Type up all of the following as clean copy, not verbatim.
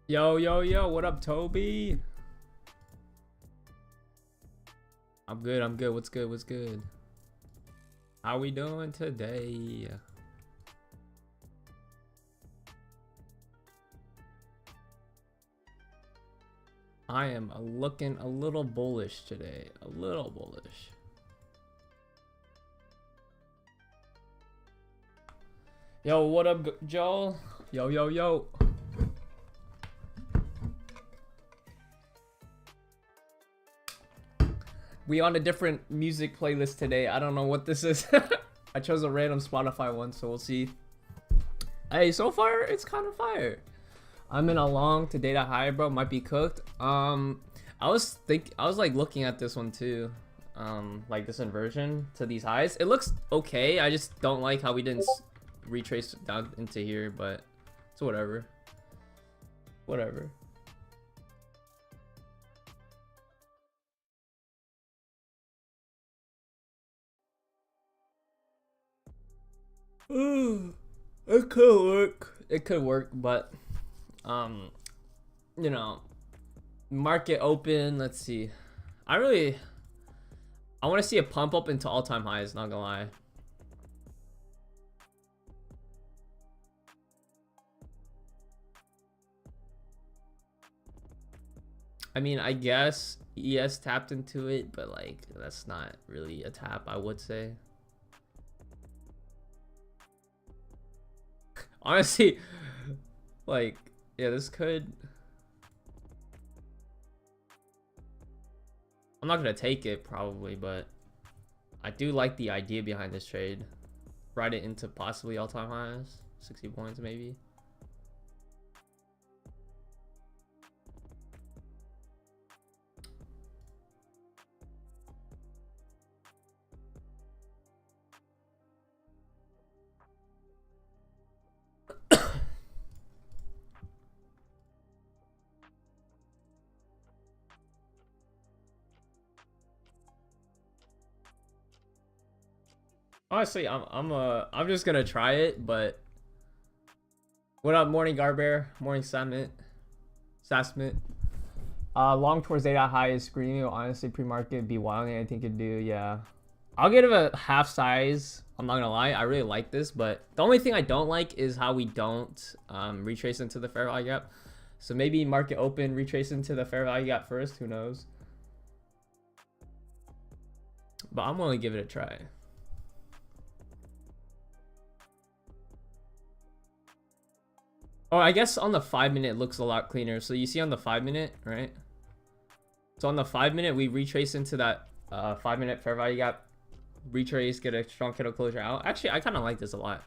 Yo, yo, yo, what up, Toby? I'm good, I'm good. What's good, what's good? How we doing today? I am looking a little bullish today. A little bullish. Yo, what up, Joel? Yo, yo, yo. We on a different music playlist today. I don't know what this is. I chose a random Spotify one, so we'll see. Hey, so far it's kind of fire. I'm in a long to data high, bro. Might be cooked. I was like looking at this one too. Like this inversion to these highs. It looks okay. I just don't like how we didn't retrace down into here, but it's whatever. Whatever. It could work. It could work, but you know, market open. Let's see. I want to see a pump up into all-time highs. Not gonna lie. I mean, I guess ES tapped into it, but like that's not really a tap, I would say. Honestly, like, yeah, this could. I'm not gonna take it probably, but I do like the idea behind this trade. Ride it into possibly all-time highs, 60 points maybe. Honestly, I'm just gonna try it, but what up, morning Garbear, morning Sasmit. Long towards data high is screaming. Honestly, pre-market be wilding. I think it do. Yeah, I'll give it a half size. I'm not gonna lie, I really like this, but the only thing I don't like is how we don't retrace into the fair value gap. So maybe market open, retrace into the fair value gap first. Who knows? But I'm willing to give it a try. Oh, I guess on the 5-minute it looks a lot cleaner. So you see on the 5-minute, right? So on the 5-minute, we retrace into that 5-minute fair value gap, retrace, get a strong candle closure out. Actually, I kind of like this a lot.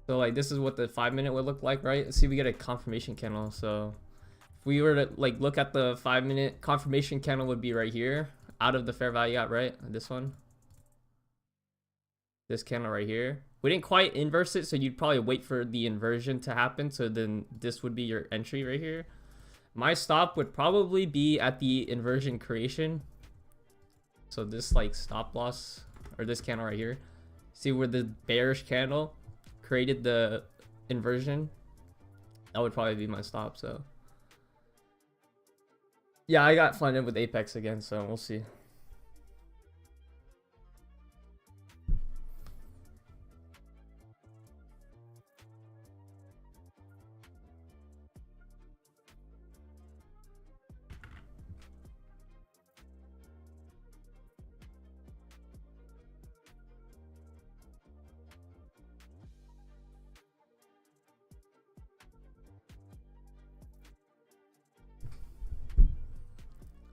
So like this is what the 5-minute would look like, right? Let's see, we get a confirmation candle. So if we were to like look at the 5-minute, confirmation candle would be right here, out of the fair value gap, right? This one. This candle right here. We didn't quite inverse it, so you'd probably wait for the inversion to happen. So then this would be your entry right here. My stop would probably be at the inversion creation. So this like stop loss, or this candle right here. See where the bearish candle created the inversion? That would probably be my stop. So yeah, I got funded with Apex again, so we'll see.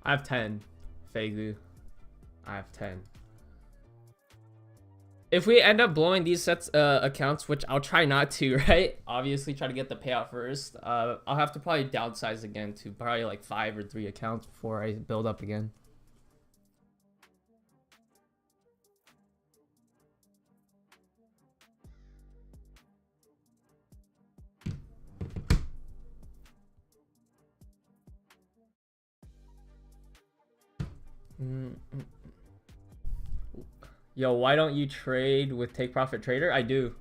I have 10. Fegu. I have 10. If we end up blowing these sets accounts, which I'll try not to, right? Obviously try to get the payout first. I'll have to probably downsize again to probably like 5 or 3 accounts before I build up again. Yo, why don't you trade with TakeProfitTrader? I do.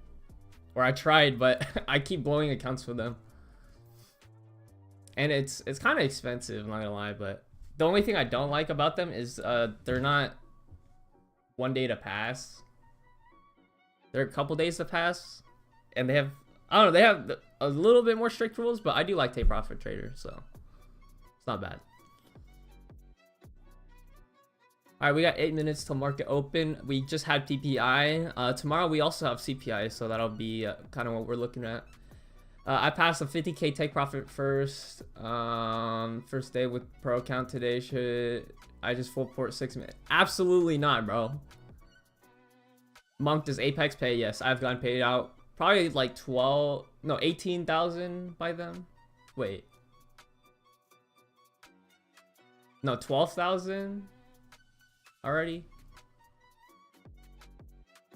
Or I tried, but I keep blowing accounts for them. And it's kind of expensive, I'm not gonna lie, but the only thing I don't like about them is they're not 1 day to pass. They're a couple days to pass. And they have, I don't know, they have a little bit more strict rules, but I do like TakeProfitTrader, so it's not bad. All right, we got 8 minutes till market open. We just had PPI. Tomorrow we also have CPI, so that'll be kind of what we're looking at. I passed a 50K take profit first. First day with pro account today. Should I just full port 6 minutes? Absolutely not, bro. Monk, does Apex pay? Yes, I've gotten paid out. Probably like 18,000 by them. Wait. No, 12,000 already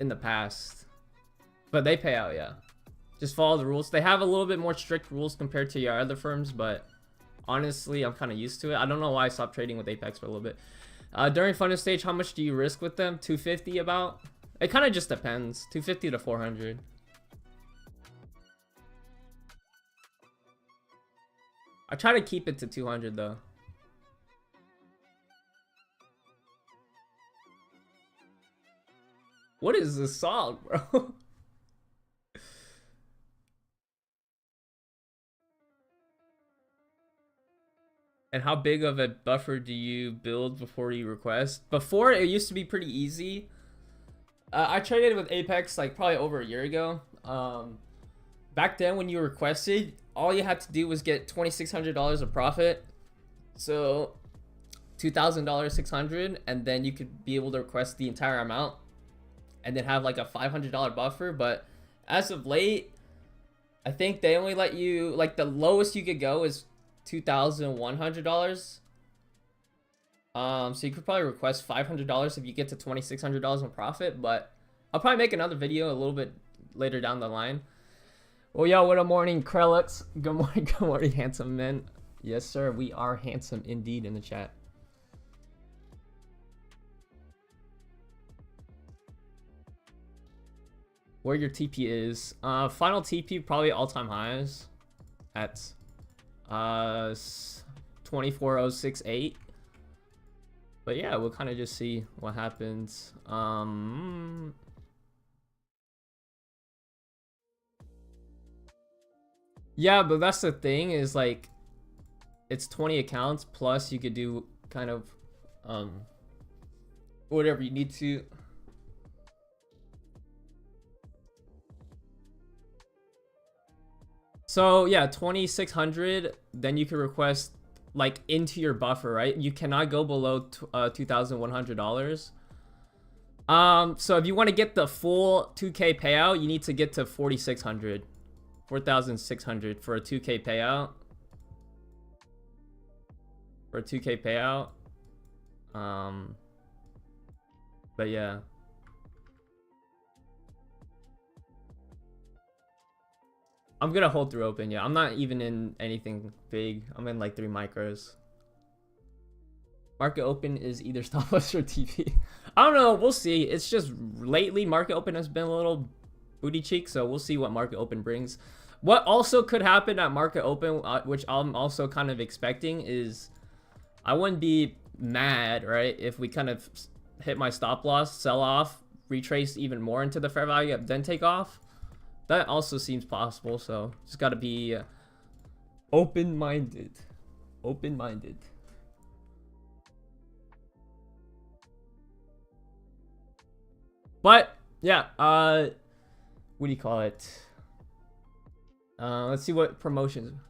in the past. But they pay out, yeah. Just follow the rules. They have a little bit more strict rules compared to your other firms, but honestly, I'm kind of used to it. I don't know why I stopped trading with Apex for a little bit. During funding stage, how much do you risk with them? 250 about? It kind of just depends. 250 to 400. I try to keep it to 200 though. What is this song, bro? And how big of a buffer do you build before you request? Before, it used to be pretty easy. I traded with Apex like probably over a year ago. Back then when you requested, all you had to do was get $2,600 of profit. So $2,000, 600, and then you could be able to request the entire amount and then have like a $500 buffer. But as of late, I think they only let you, like the lowest you could go is $2,100. So you could probably request $500 if you get to $2,600 in profit, but I'll probably make another video a little bit later down the line. Well, yo, what a morning, Krellux. Good morning, handsome men. Yes, sir, we are handsome indeed in the chat. Where your TP is. Final TP probably all-time highs at 24068. But yeah, we'll kind of just see what happens. Yeah, but that's the thing is like it's 20 accounts plus you could do kind of whatever you need to. So yeah, 2,600, then you can request like into your buffer, right? You cannot go below $2,100. So if you want to get the full 2K payout, you need to get to 4,600 for a 2K payout. For a 2K payout. But yeah. I'm gonna hold through open, yeah. I'm not even in anything big. I'm in like 3 micros. Market open is either stop loss or TP. I don't know, we'll see. It's just lately market open has been a little booty cheek, so we'll see what market open brings. What also could happen at market open, which I'm also kind of expecting, is I wouldn't be mad, right, if we kind of hit my stop loss, sell off, retrace even more into the fair value, then take off. That also seems possible, so just gotta be open-minded. Open-minded. But yeah, what do you call it? Let's see what promotions.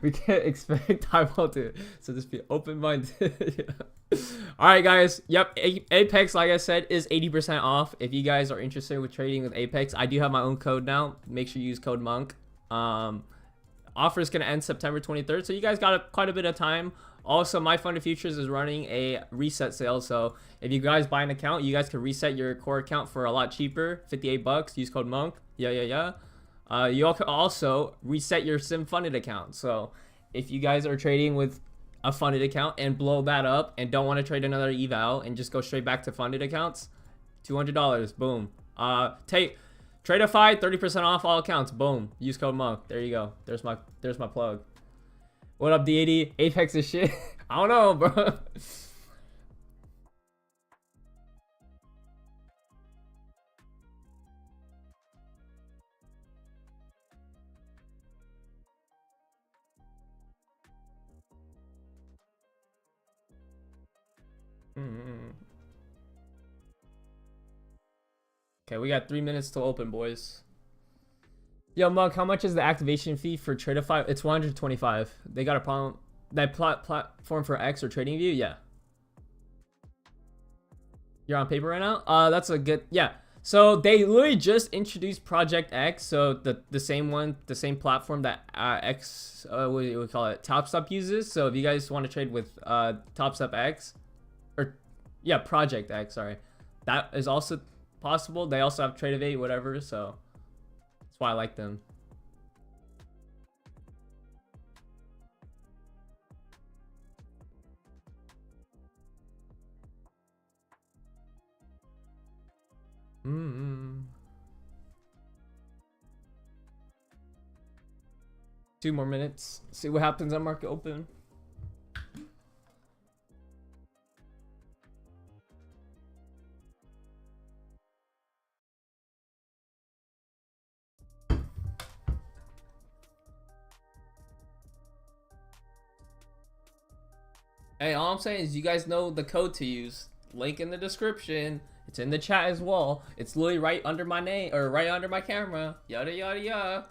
We can't expect eyeball to, so just be open-minded. Yeah. All right, guys. Yep, Apex, like I said, is 80% off. If you guys are interested with trading with Apex, I do have my own code now. Make sure you use code MONK. Offer is gonna end September 23rd, so you guys got quite a bit of time. Also, My Funded Futures is running a reset sale, so if you guys buy an account, you guys can reset your core account for a lot cheaper, 58 bucks. Use code MONK. Yeah. You all can also reset your sim funded account. So if you guys are trading with a funded account and blow that up and don't want to trade another eval and just go straight back to funded accounts, $200, boom. Tradeify, 30% off all accounts. Boom. Use code MONK. There you go. There's my plug. What up, D80? Apex is shit. I don't know, bro. Okay, we got 3 minutes to open, boys. Yo, Mug, how much is the activation fee for Tradeify? It's 125. They got a problem. That platform for X or TradingView? Yeah. You're on paper right now? That's a good, yeah. So they literally just introduced Project X. So the same one, the same platform that X, what do we call it? TopStep uses. So if you guys want to trade with TopStep X, or yeah, Project X, sorry. That is also possible. They also have Tradeivate, whatever. So that's why I like them. Two more minutes. See what happens on market open. Hey, all I'm saying is you guys know the code to use. Link in the description. It's in the chat as well. It's literally right under my name, or right under my camera. Yada yada yada.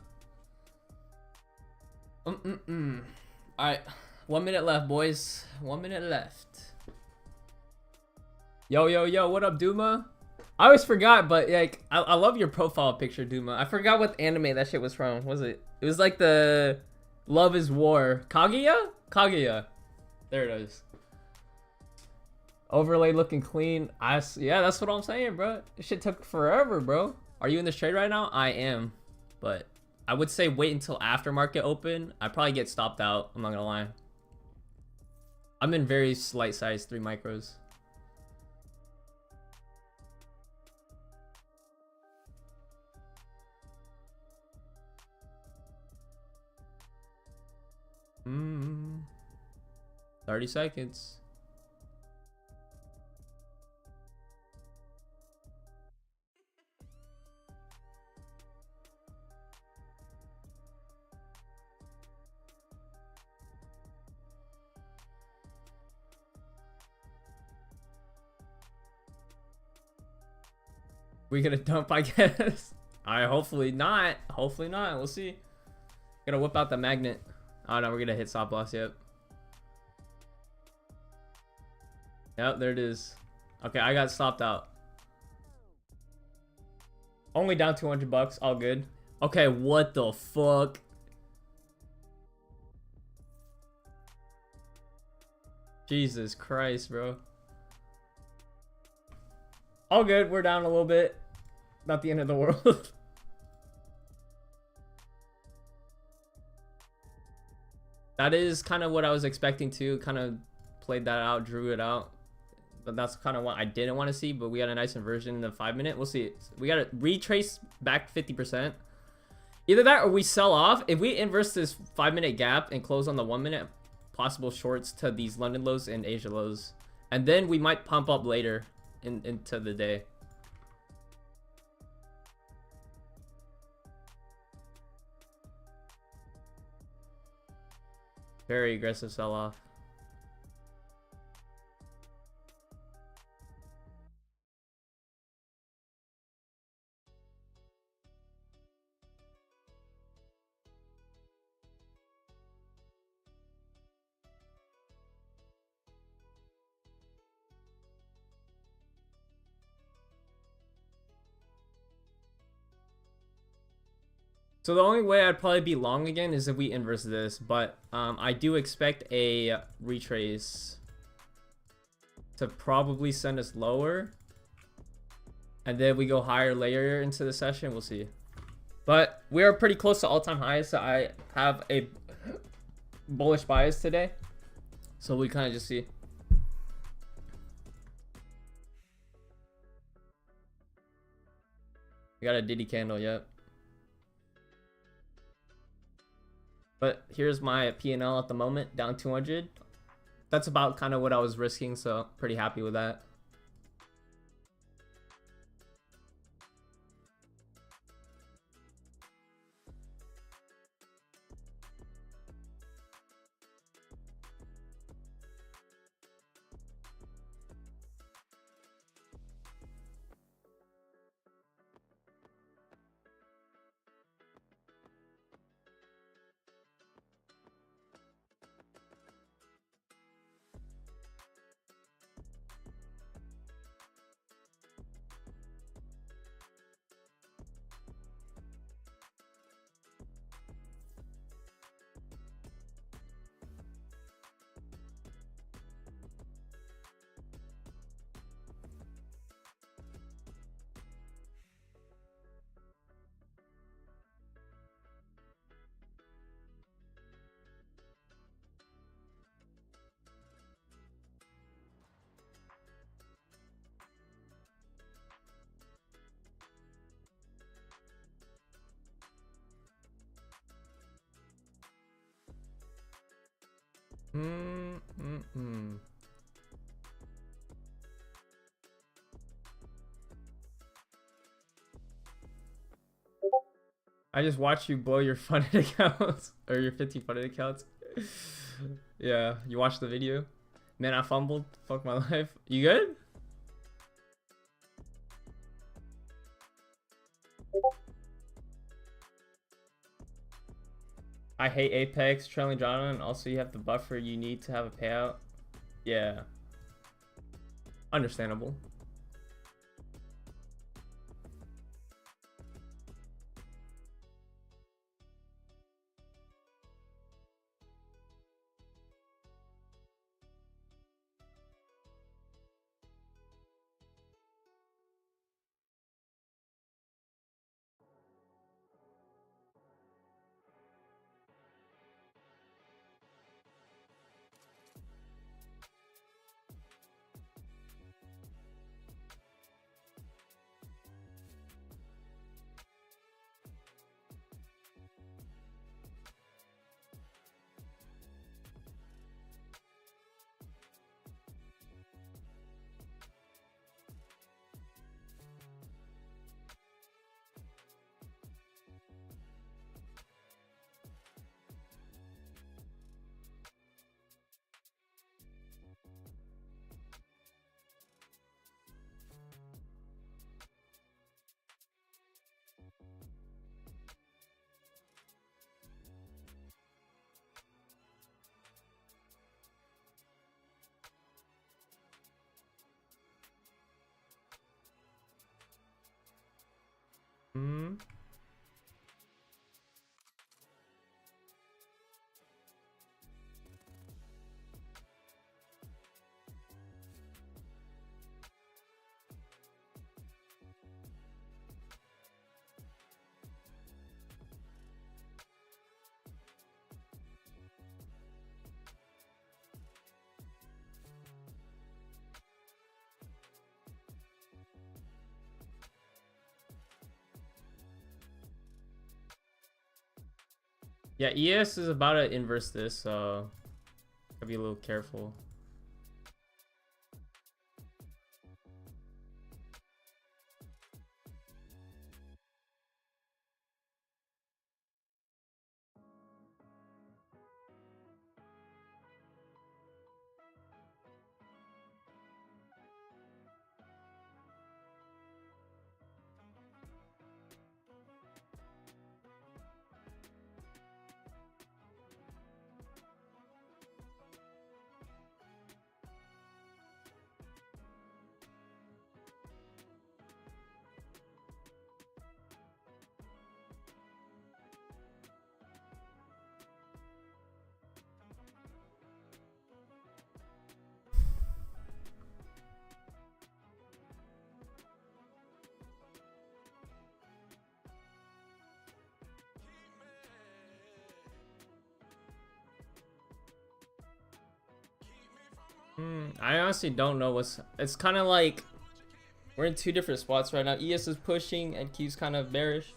Alright, 1 minute left, boys. 1 minute left. Yo, what up, Duma? I always forgot, but like, I love your profile picture, Duma. I forgot what anime that shit was from. Was it? It was like the Love is War. Kaguya? Kaguya. There it is. Overlay looking clean. Yeah, that's what I'm saying, bro. This shit took forever, bro. Are you in this trade right now? I am, but I would say wait until after market open. I probably get stopped out. I'm not gonna lie. I'm in very slight size 3 micros. Hmm. 30 seconds. We gonna dump, I guess. Alright, hopefully not. Hopefully not. We'll see. Gotta whip out the magnet. Oh no, we're gonna hit stop loss. Yep. Yep, there it is. Okay, I got stopped out. Only down 200 bucks. All good. Okay, what the fuck? Jesus Christ, bro. All good. We're down a little bit. Not the end of the world. That is kind of what I was expecting to. Kind of played that out, drew it out. But that's kind of what I didn't want to see. But we got a nice inversion in the 5 minute. We'll see. We got to retrace back 50%. Either that or we sell off. If we inverse this 5 minute gap and close on the 1 minute, possible shorts to these London lows and Asia lows. And then we might pump up later into the day. Very aggressive sell off. So the only way I'd probably be long again is if we inverse this, but I do expect a retrace to probably send us lower, and then we go higher later into the session. We'll see, but we are pretty close to all-time highs, so I have a bullish bias today, so we kind of just see. We got a Diddy candle, yep. But here's my P&L at the moment, down 200. That's about kind of what I was risking, so pretty happy with that. I just watched you blow your funded accounts or your 50 funded accounts. Yeah, you watched the video. Man, I fumbled. Fuck my life. You good? I hate Apex, trailing John, and also you have the buffer you need to have a payout. Yeah. Understandable. Hmm. Yeah, ES is about to inverse this, so gotta be a little careful. I honestly don't know what's. It's kind of like We're in two different spots right now. ES is pushing and Q's kind of bearish.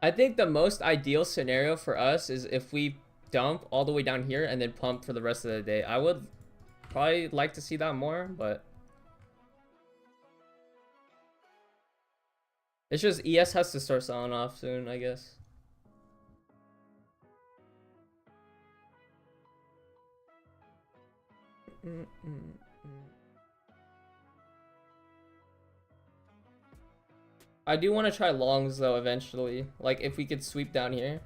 I think the most ideal scenario for us is if we dump all the way down here and then pump for the rest of the day. I would probably like to see that more, but it's just ES has to start selling off soon, I guess. I do want to try longs though eventually. Like if we could sweep down here.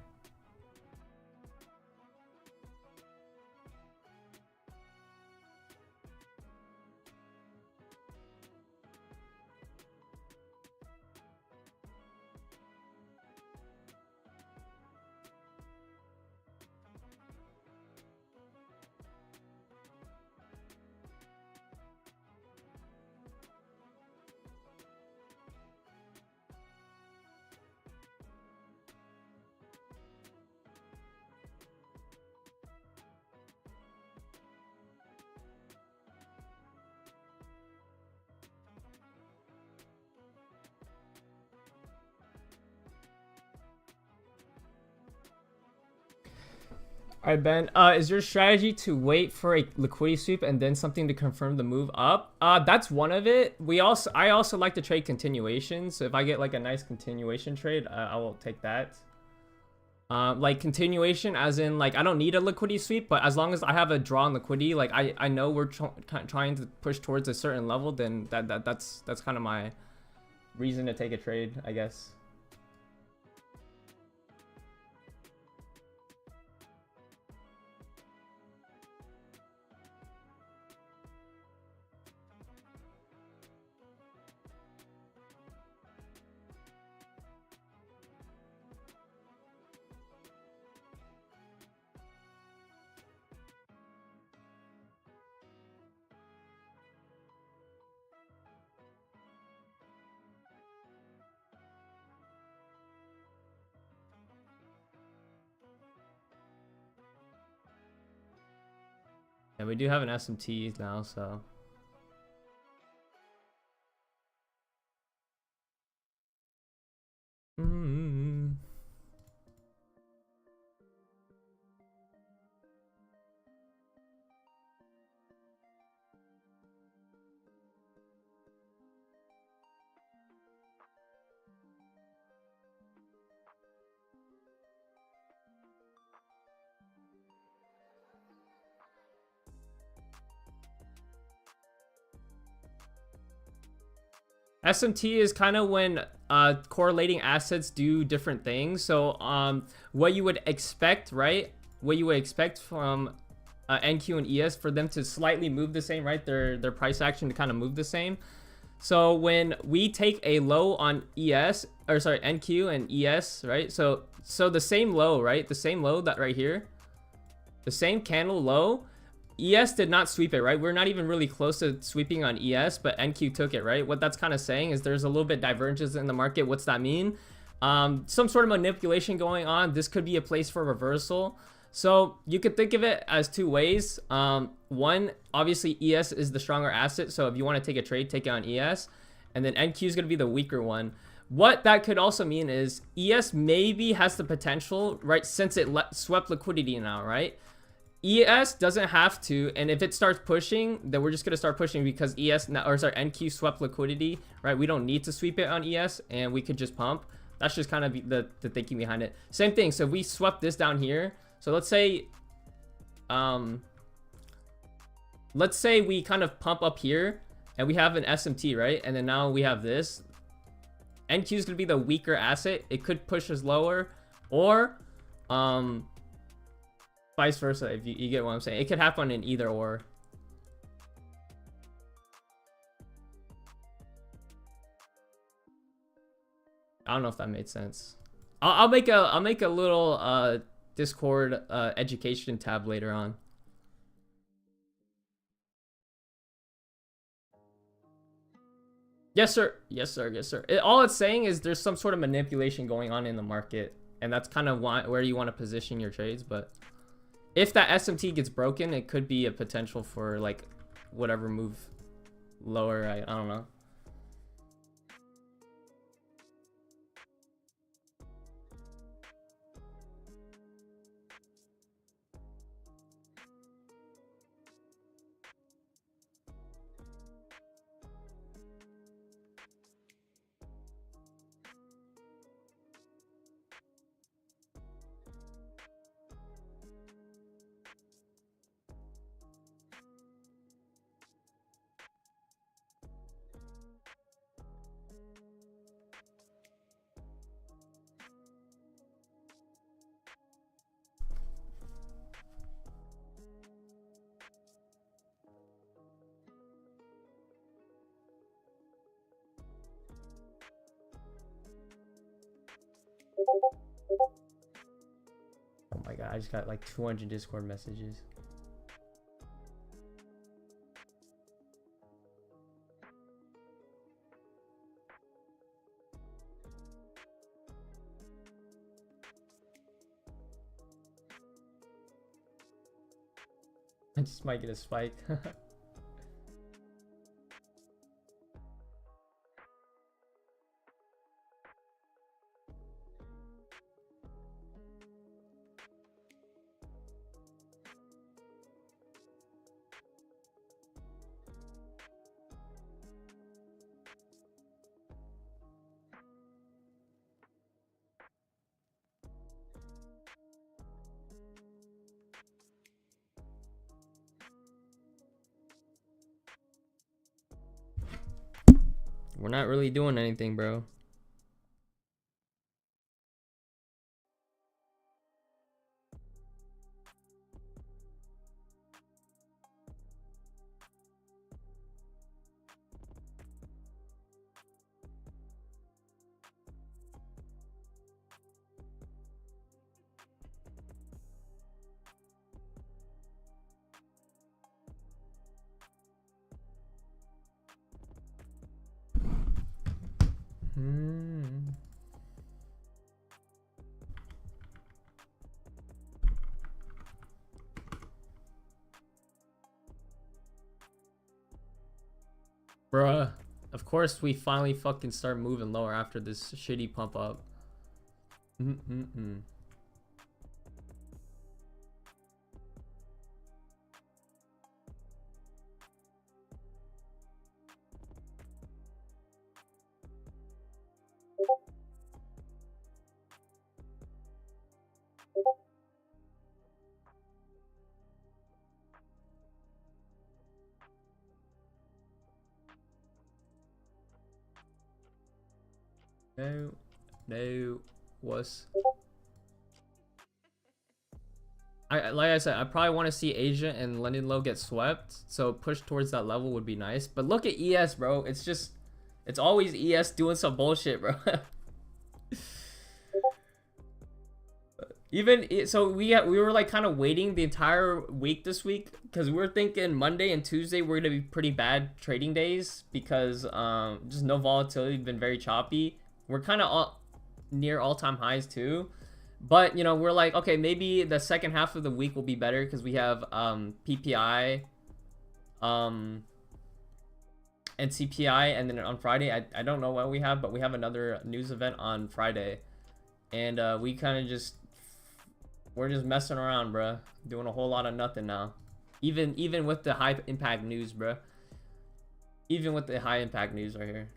All right, Ben. Is your strategy to wait for a liquidity sweep and then something to confirm the move up? That's one of it. I also like to trade continuation. So if I get like a nice continuation trade, I will take that. Like continuation, as in like I don't need a liquidity sweep, but as long as I have a draw on liquidity, like I know we're trying to push towards a certain level, then that's kind of my reason to take a trade, I guess. Yeah, we do have an SMT now, so. SMT is kind of when correlating assets do different things. So what you would expect, right? What you would expect from NQ and ES for them to slightly move the same, right? Their price action to kind of move the same. So when we take a low on ES, or sorry, NQ and ES, right? So the same low, right? The same low that right here, the same candle low, ES did not sweep it, right? We're not even really close to sweeping on ES, but NQ took it, right? What that's kind of saying is there's a little bit divergence in the market. What's that mean? Some sort of manipulation going on. This could be a place for reversal. So you could think of it as two ways. One, obviously ES is the stronger asset. So if you want to take a trade, take it on ES. And then NQ is going to be the weaker one. What that could also mean is ES maybe has the potential, right? Since it swept liquidity now, right? ES doesn't have to, and if it starts pushing, then we're just gonna start pushing because ES now, or sorry, NQ swept liquidity, right? We don't need to sweep it on ES, and we could just pump. That's just kind of the thinking behind it. Same thing. So if we swept this down here. So let's say we kind of pump up here, and we have an SMT, right? And then now we have this. NQ is gonna be the weaker asset. It could push us lower, or vice versa, if you get what I'm saying. It could happen in either or. I don't know if that made sense. I'll make a little Discord education tab later on. Yes, sir. Yes, sir. Yes, sir. All it's saying is there's some sort of manipulation going on in the market, and that's kind of where you want to position your trades. But if that SMT gets broken, it could be a potential for like whatever move lower. I don't know. Oh my god, I just got like 200 Discord messages. I just might get a spike. We're not really doing anything, bro. Bruh, of course we finally fucking start moving lower after this shitty pump up. No, was. Like I said, I probably want to see Asia and London low get swept, so push towards that level would be nice. But look at ES, bro. It's always ES doing some bullshit, bro. Even so, we were like kind of waiting the entire week this week because we were thinking Monday and Tuesday were gonna be pretty bad trading days because just no volatility, been very choppy. We're kind of near all-time highs too, but you know, we're like, okay, maybe the second half of the week will be better because we have PPI and CPI, and then on Friday I don't know what we have, but we have another news event on Friday, and we kind of just We're just messing around, bruh. Doing a whole lot of nothing now. Even with the high impact news, bruh. Even with the high impact news right here.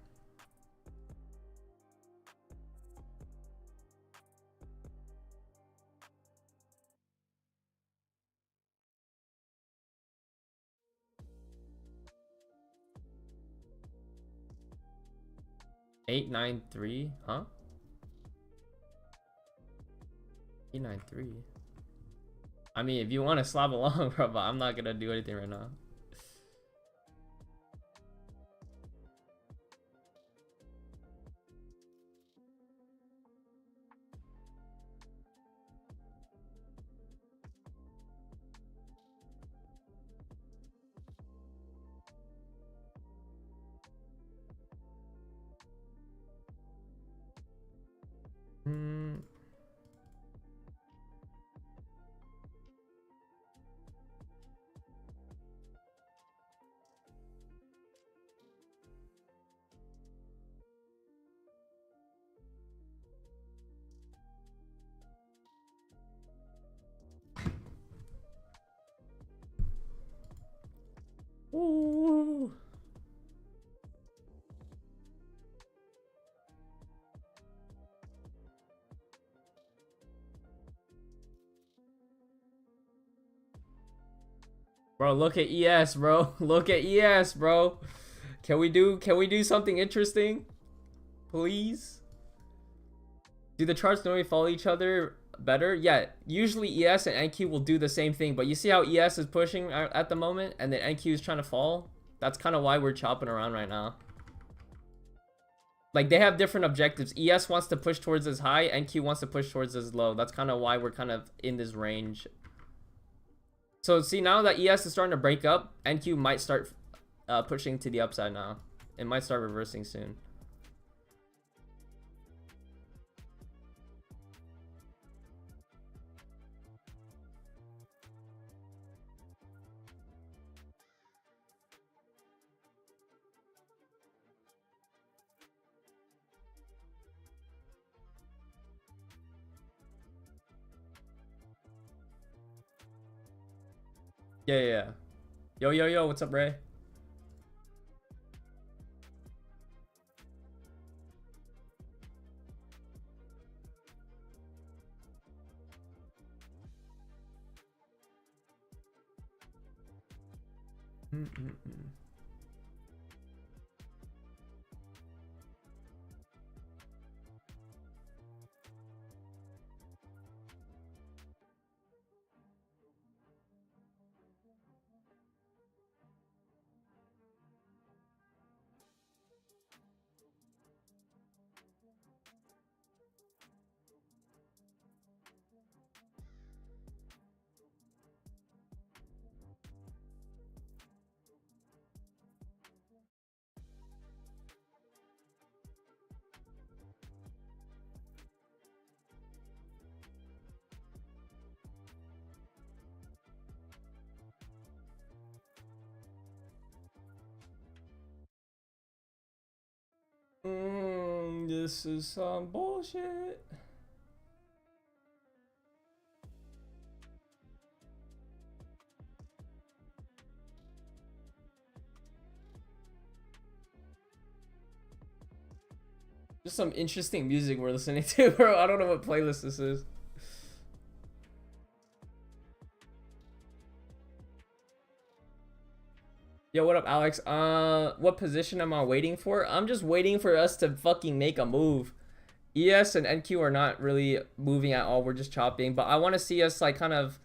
$893, huh? 893. I mean, if you want to slap along, bro, but I'm not gonna do anything right now. Ooh. Bro, look at ES, bro. Look at ES, bro. Can we do something interesting? Please? Do the charts normally follow each other better? Yeah, usually ES and NQ will do the same thing, but you see how ES is pushing at the moment and then NQ is trying to fall? That's kind of why we're chopping around right now. Like, they have different objectives. ES wants to push towards his high, NQ wants to push towards his low. That's kind of why we're kind of in this range. So see, now that ES is starting to break up, NQ might start pushing to the upside now. It might start reversing soon. Yeah. Yo, what's up, Ray? This is some bullshit. Just some interesting music we're listening to, bro. I don't know what playlist this is. Yo, what up, Alex? What position am I waiting for? I'm just waiting for us to fucking make a move. ES and NQ are not really moving at all. We're just chopping. But I want to see us, like, kind of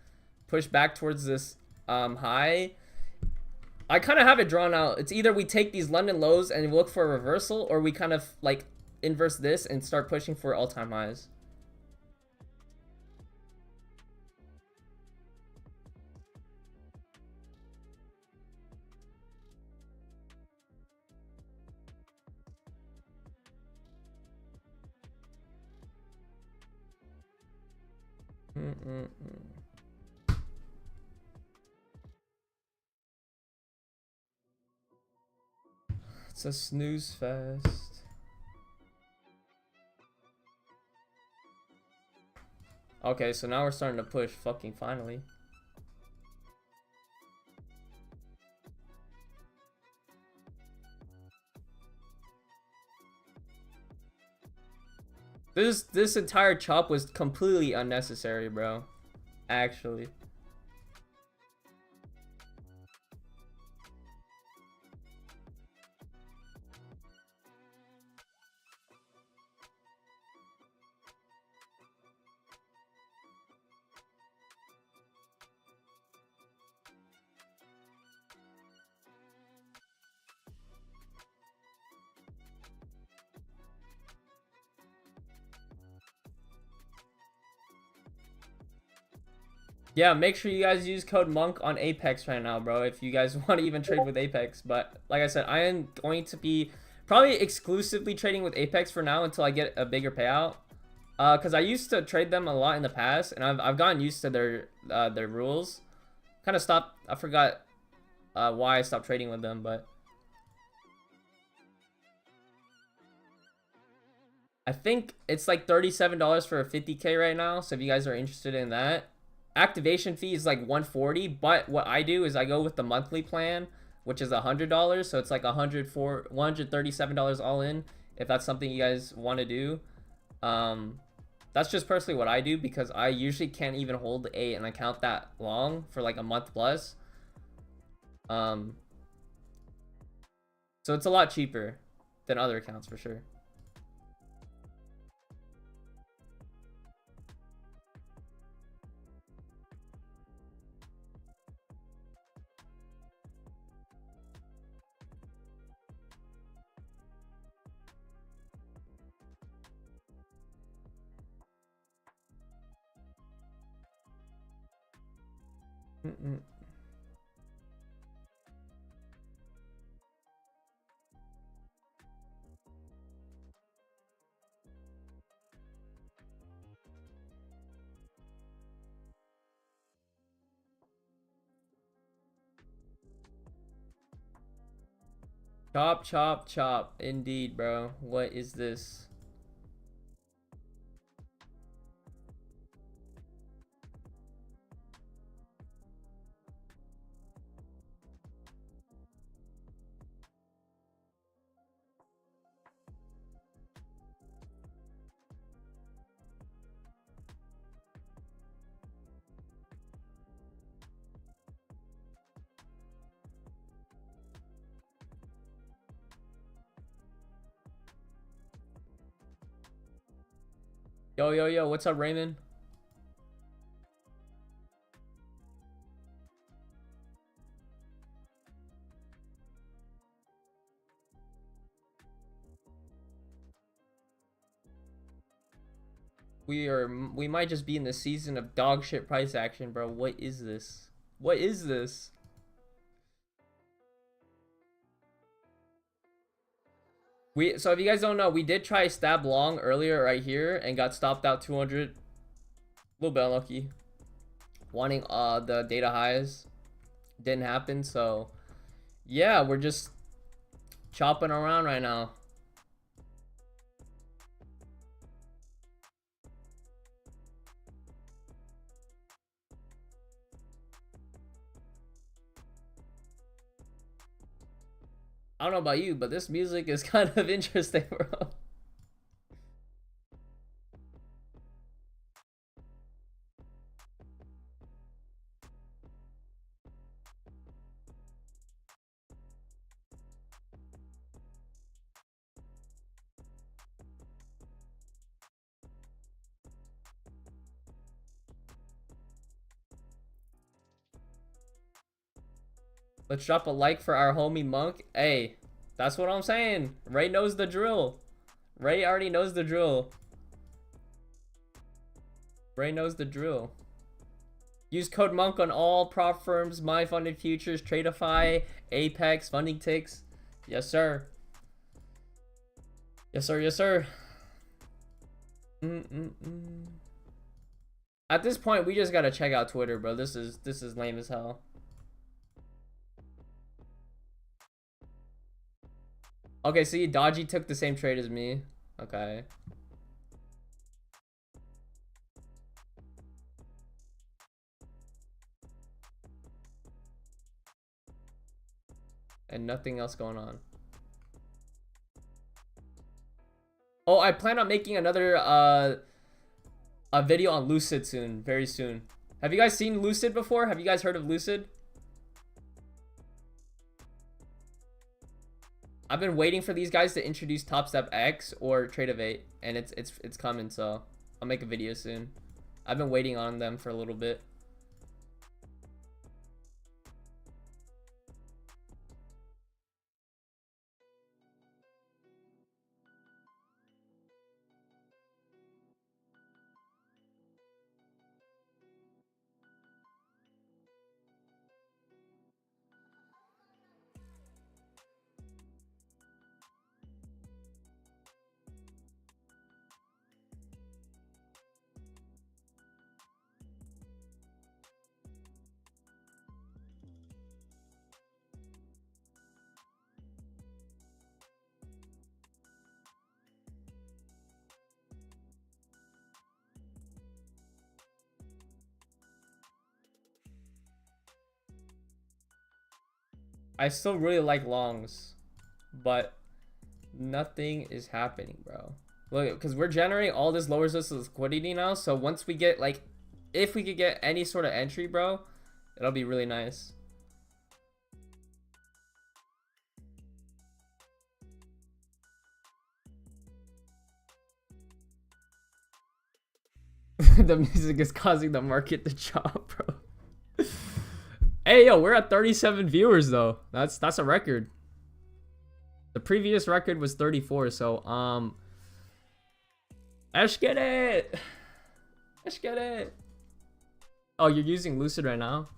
push back towards this high. I kind of have it drawn out. It's either we take these London lows and look for a reversal, or we kind of, like, inverse this and start pushing for all-time highs. It's a snooze fest. Okay, so now we're starting to push fucking finally. This entire chop was completely unnecessary, bro. Actually. Yeah, make sure you guys use code MONK on Apex right now, bro, if you guys want to even trade with Apex. But like I said, I am going to be probably exclusively trading with Apex for now until I get a bigger payout. Because I used to trade them a lot in the past, and I've gotten used to their rules. Kind of stopped. I forgot why I stopped trading with them, but I think it's like $37 for a 50K right now. So if you guys are interested in that, activation fee is like $140. But what I do is I go with the monthly plan, which is $100. So it's like $137 all in. If that's something you guys want to do, that's just personally what I do because I usually can't even hold an account that long for like a month plus. So it's a lot cheaper than other accounts for sure. Chop, chop, chop. Indeed, bro. What is this? Yo, yo, yo. What's up, Raymond? We might just be in the season of dog shit price action, bro. What is this? What is this? So if you guys don't know, we did try stab long earlier right here and got stopped out 200. A little bit unlucky. Wanting the data highs didn't happen, so yeah, we're just chopping around right now. I don't know about you, but this music is kind of interesting, bro. Let's drop a like for our homie Monk. Hey, that's what I'm saying. Ray knows the drill. Ray already knows the drill. Ray knows the drill. Use code MONK on all prop firms, My Funded Futures, Tradeify, Apex, Funding Ticks. Yes, sir. Yes, sir. Yes, sir. At this point, we just gotta check out Twitter, bro. This is lame as hell. Okay, see, Dodgy took the same trade as me. Okay. and nothing else going on. Oh, I plan on making another a video on Lucid soon, very soon. Have you guys seen Lucid before? Have you guys heard of Lucid? I've been waiting for these guys to introduce Top Step X or Trade of 8, and it's coming, so I'll make a video soon. I've been waiting on them for a little bit. I still really like longs, but nothing is happening, bro. Look, because we're generating all this lower resistance liquidity now, so once we get, like, if we could get any sort of entry, bro, it'll be really nice. The music is causing the market to chop, bro. Hey, yo, we're at 37 viewers, though. That's a record. The previous record was 34, so, let's get it. Let's get it. Oh, you're using Lucid right now?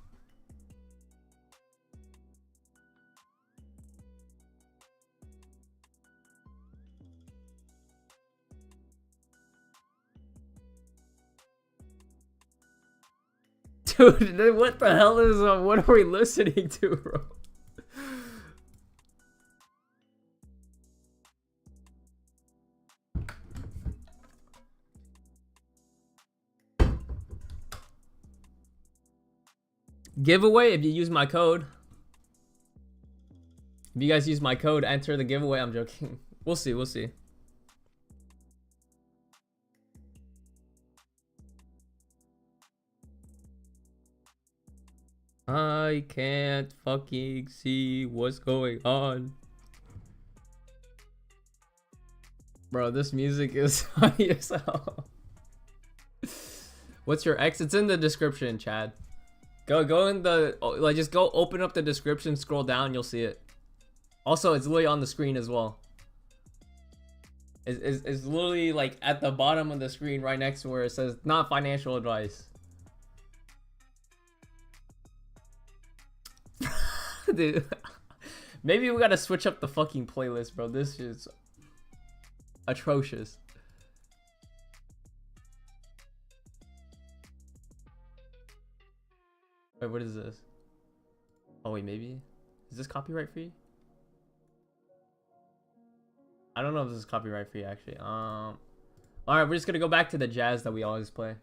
Dude, what the hell is, what are we listening to, bro? Giveaway if you use my code. If you guys use my code, enter the giveaway. I'm joking. We'll see, we'll see. I can't fucking see what's going on. Bro, this music is funny as hell. What's your X? It's in the description, Chad. Go in the, like, just go open up the description, scroll down, you'll see it. Also, it's literally on the screen as well. It's literally like at the bottom of the screen right next to where it says not financial advice. Dude, maybe we gotta switch up the fucking playlist, bro. This is atrocious. Wait, what is this? Oh wait, maybe is this copyright free? I don't know if this is copyright free actually. All right, we're just gonna go back to the jazz that we always play.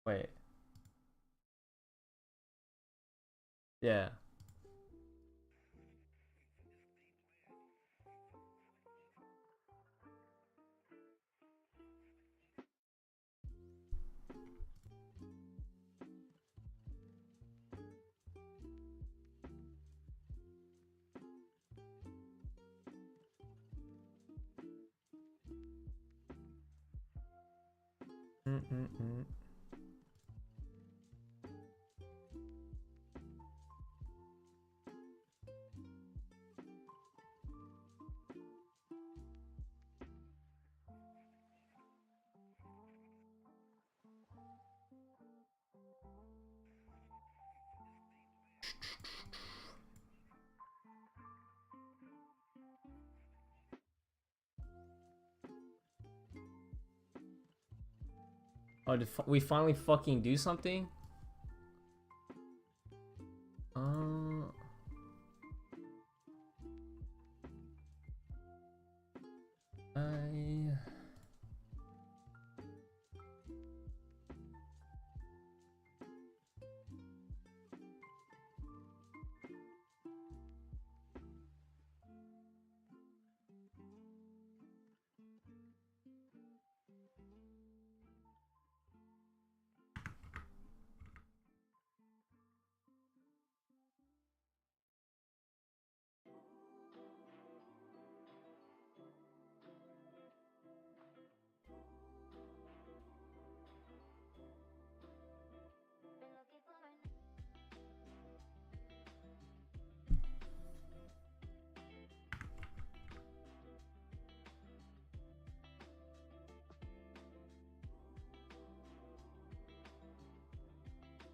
Wait. Yeah. Oh, did we finally fucking do something?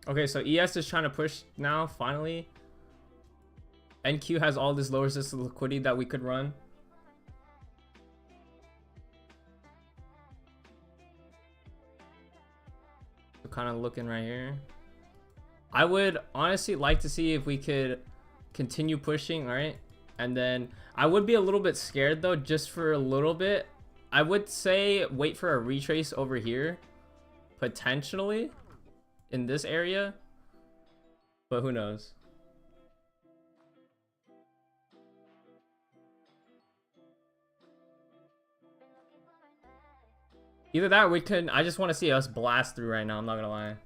Okay, so ES is trying to push now, finally. NQ has all this low resistance liquidity that we could run. So kind of looking right here. I would honestly like to see if we could continue pushing, all right? And then I would be a little bit scared though, just for a little bit. I would say wait for a retrace over here, potentially in this area, but who knows? Either that or we could, I just want to see us blast through right now, I'm not gonna lie.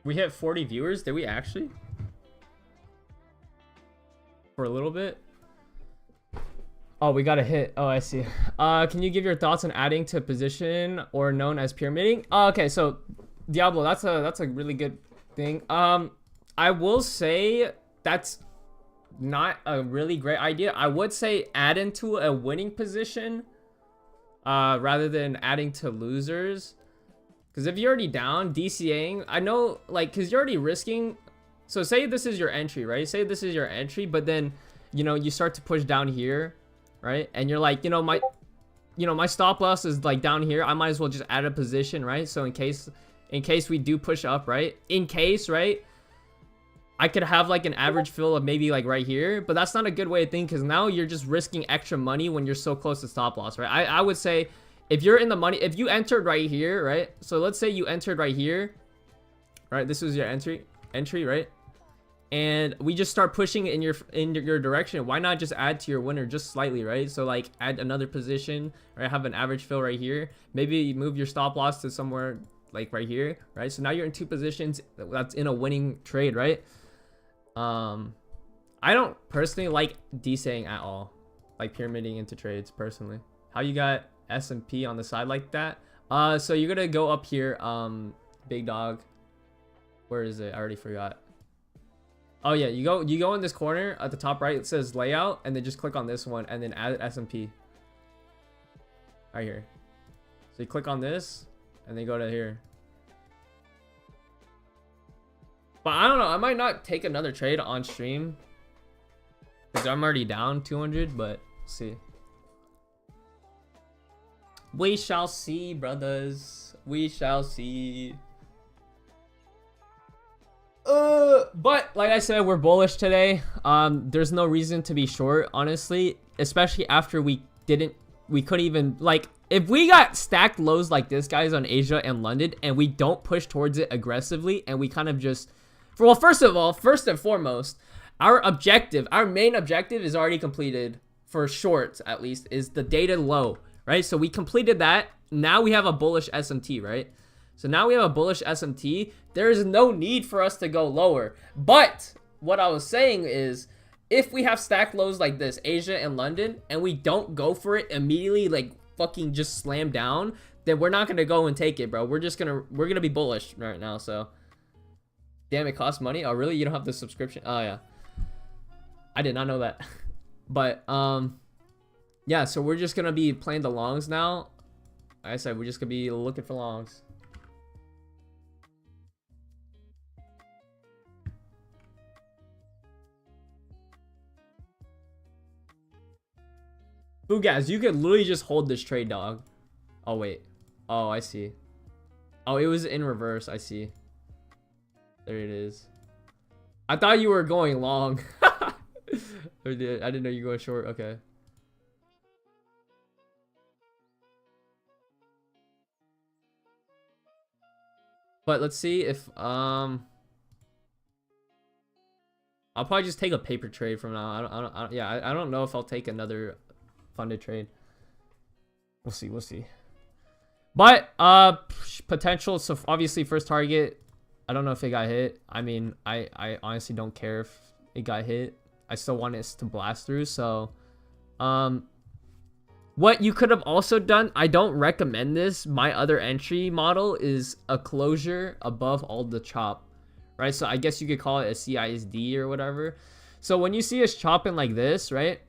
We hit 40 viewers. Did we actually? For a little bit. Oh, we got a hit. Oh, I see. Can you give your thoughts on adding to position or known as pyramiding? Okay, so Diablo, that's a really good thing. I will say that's not a really great idea. I would say add into a winning position rather than adding to losers. Because if you're already down, DCAing, I know, like, because you're already risking. So say this is your entry, right? Say this is your entry, but then, you know, you start to push down here, right? And you're like, my stop loss is like down here. I might as well just add a position, right? So in case we do push up, right? In case, right? I could have like an average fill of maybe like right here, but that's not a good way to think because now you're just risking extra money when you're so close to stop loss, right? I would say, if you're in the money, if you entered right here, right? So let's say you entered right here, right? This was your entry, right? And we just start pushing in your direction. Why not just add to your winner just slightly, right? So like add another position, right? Have an average fill right here. Maybe you move your stop loss to somewhere like right here, right? So now you're in two positions that's in a winning trade, right? I don't personally like DCing at all, like pyramiding into trades personally. How you got S&P on the side like that? So you're gonna go up here, big dog. Where is it? I already forgot. Oh yeah, you go in this corner at the top right. It says layout, and then just click on this one, and then add S&P. Right here. So you click on this, and then go to here. But I don't know. I might not take another trade on stream because I'm already down 200. But see. We shall see, brothers. We shall see. But like I said, we're bullish today. There's no reason to be short, honestly, especially after we couldn't even, like, if we got stacked lows like this, guys, on Asia and London, and we don't push towards it aggressively, and we kind of just, well, first and foremost, our main objective is already completed for shorts, at least, is the data low. Right, so we completed that. Now we have a bullish SMT, right? So now we have a bullish SMT. There is no need for us to go lower. But what I was saying is, if we have stacked lows like this, Asia and London, and we don't go for it immediately, like fucking just slam down, then we're not gonna go and take it, bro. We're gonna be bullish right now. So, damn, it costs money. Oh, really? You don't have the subscription? Oh yeah, I did not know that. But yeah, so we're just gonna be playing the longs now. Like I said, we're just gonna be looking for longs. Fugaz, you could literally just hold this trade, dog. Oh wait. Oh, I see. Oh, it was in reverse. I see. There it is. I thought you were going long. I didn't know you were going short. Okay. But let's see if I'll probably just take a paper trade from now. I don't know if I'll take another funded trade. We'll see. We'll see. But potential. So obviously first target. I don't know if it got hit. I mean, I honestly don't care if it got hit. I still want it to blast through. So, what you could have also done. I don't recommend this. My other entry model is a closure above all the chop. Right, so I guess you could call it a CISD or whatever. So when you see us chopping like this, right,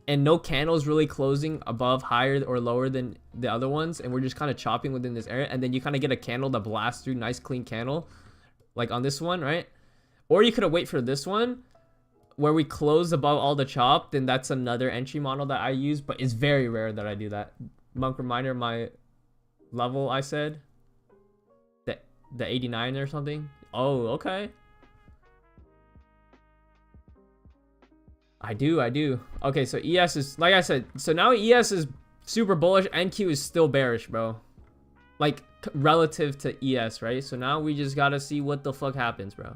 and no candles really closing above, higher or lower than the other ones, and we're just kind of chopping within this area, and then you kind of get a candle that blasts through, nice clean candle, like on this one, right? Or you could have wait for this one where we close above all the chop. Then that's another entry model that I use, but it's very rare that I do that. Monk reminder, my level I said the 89 or something. Oh, okay. I do. Okay, so ES is, like I said, so now ES is super bullish. NQ is still bearish, bro. Like, relative to ES, right? So now we just gotta see what the fuck happens, bro.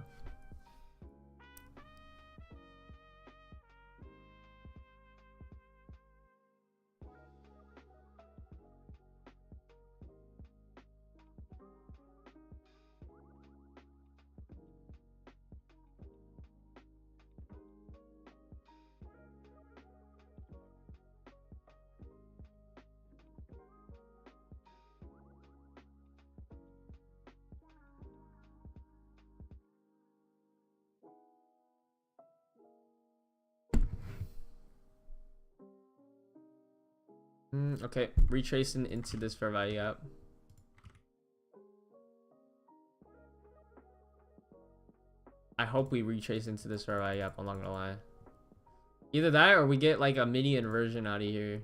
Okay, retracing into this fair value gap. I hope we retrace into this fair value gap, I'm not gonna lie. Either that or we get like a mini inversion out of here.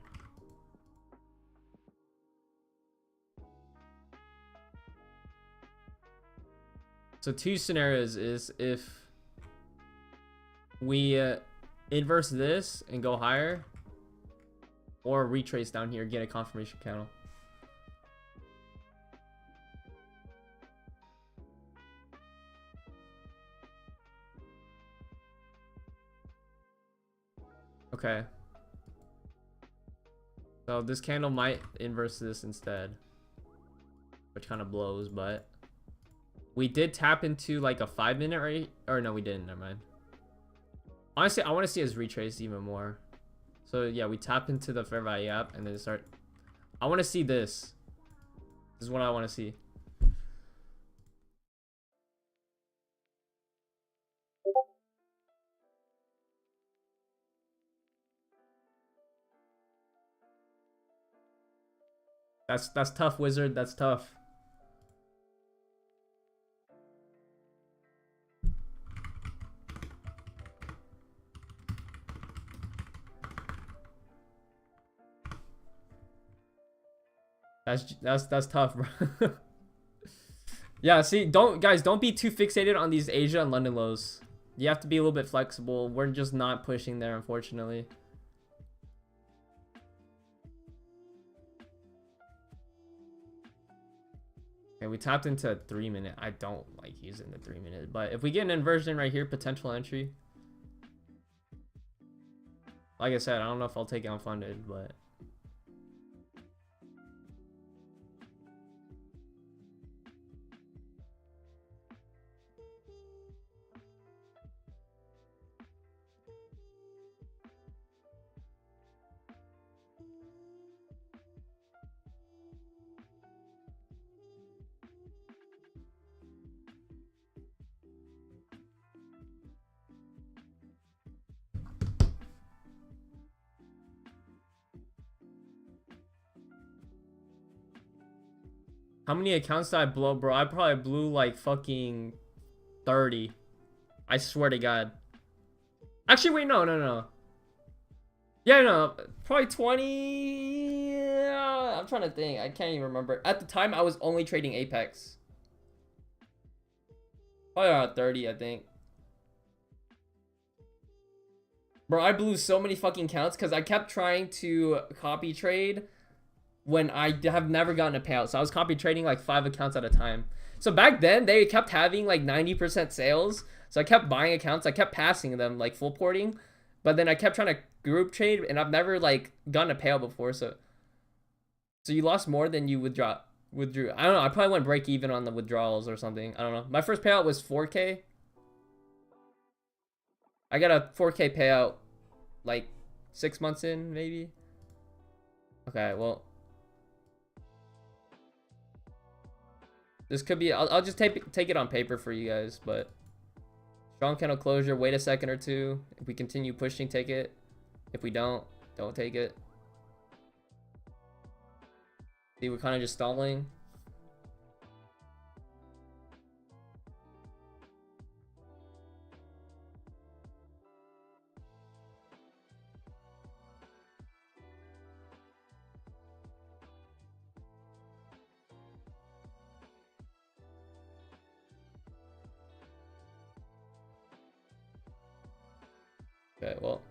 So two scenarios is if we inverse this and go higher, or retrace down here, get a confirmation candle. Okay. So this candle might inverse this instead, which kind of blows, but we did tap into like a 5-minute rate, or no, we didn't. Never mind. Honestly, I want to see us retrace even more. So yeah, we tap into the fair value gap and then start. I want to see this. This is what I want to see. That's tough, Wizard. That's tough. That's tough, bro. Yeah, see, don't be too fixated on these Asia and London lows. You have to be a little bit flexible. We're just not pushing there, unfortunately. Okay, we tapped into a 3-minute. I don't like using the 3-minute, but if we get an inversion right here, potential entry. Like I said, I don't know if I'll take it unfunded, but how many accounts did I blow, bro? I probably blew like fucking 30. I swear to God. Actually, wait, no. Yeah, no, probably 20. I'm trying to think. I can't even remember. At the time, I was only trading Apex. Probably around 30, I think. Bro, I blew so many fucking counts because I kept trying to copy trade when I have never gotten a payout. So I was copy trading like 5 accounts at a time. So back then they kept having like 90% sales. So I kept buying accounts. I kept passing them like full porting. But then I kept trying to group trade and I've never like gotten a payout before. So you lost more than you withdrew. I don't know. I probably went break even on the withdrawals or something. I don't know. My first payout was 4K. I got a 4K payout like 6 months in, maybe. Okay, well. This could be, I'll just take it on paper for you guys, but strong candle closure, wait a second or two. If we continue pushing, take it. If we don't take it. See, we're kind of just stalling. Okay, well.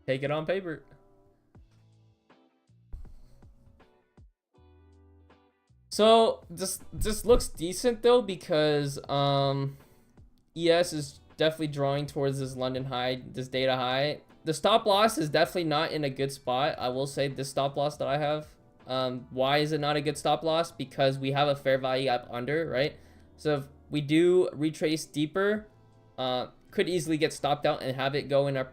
Take it on paper. So this looks decent though, because ES is definitely drawing towards this London high, this data high. The stop loss is definitely not in a good spot. I will say this stop loss that I have. Why is it not a good stop loss? Because we have a fair value gap under, right? So if we do retrace deeper, could easily get stopped out and have it go in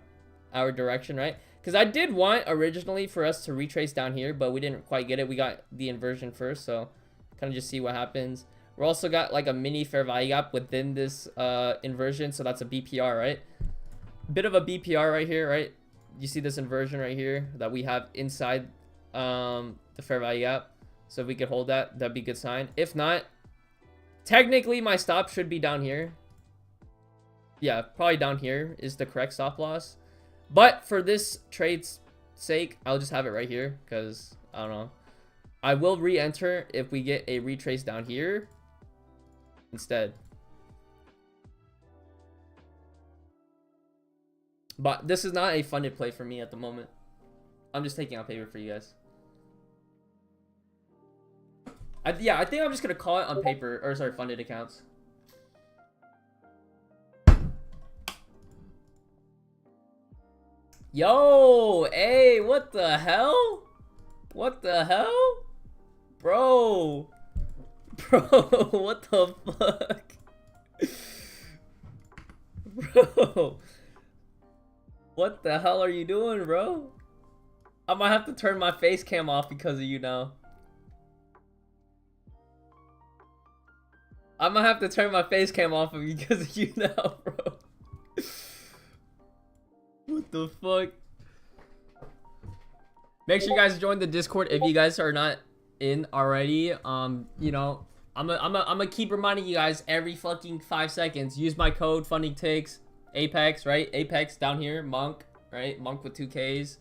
our direction, right? Because I did want originally for us to retrace down here, but we didn't quite get it. We got the inversion first, so kind of just see what happens. We're also got like a mini fair value gap within this inversion, so that's a BPR, right? Bit of a BPR right here, right? You see this inversion right here that we have inside the fair value gap. So if we could hold that, that'd be a good sign. If not, technically my stop should be down here. Yeah, probably down here is the correct stop loss. But for this trade's sake, I'll just have it right here because I don't know. I will re-enter if we get a retrace down here instead. But this is not a funded play for me at the moment. I'm just taking out paper for you guys. Yeah, I think I'm just going to call it on paper, or sorry, funded accounts. Yo, hey, what the hell? What the hell? Bro. Bro, what the fuck? Bro. What the hell are you doing, bro? I might have to turn my face cam off because of you now. I might have to turn my face cam off because of you now, bro. What the fuck? Make sure you guys join the Discord if you guys are not in already. You know, I'm gonna keep reminding you guys every fucking 5 seconds. Use my code funding takes Apex, right? Apex down here, Monk, right? Monk with 2Ks.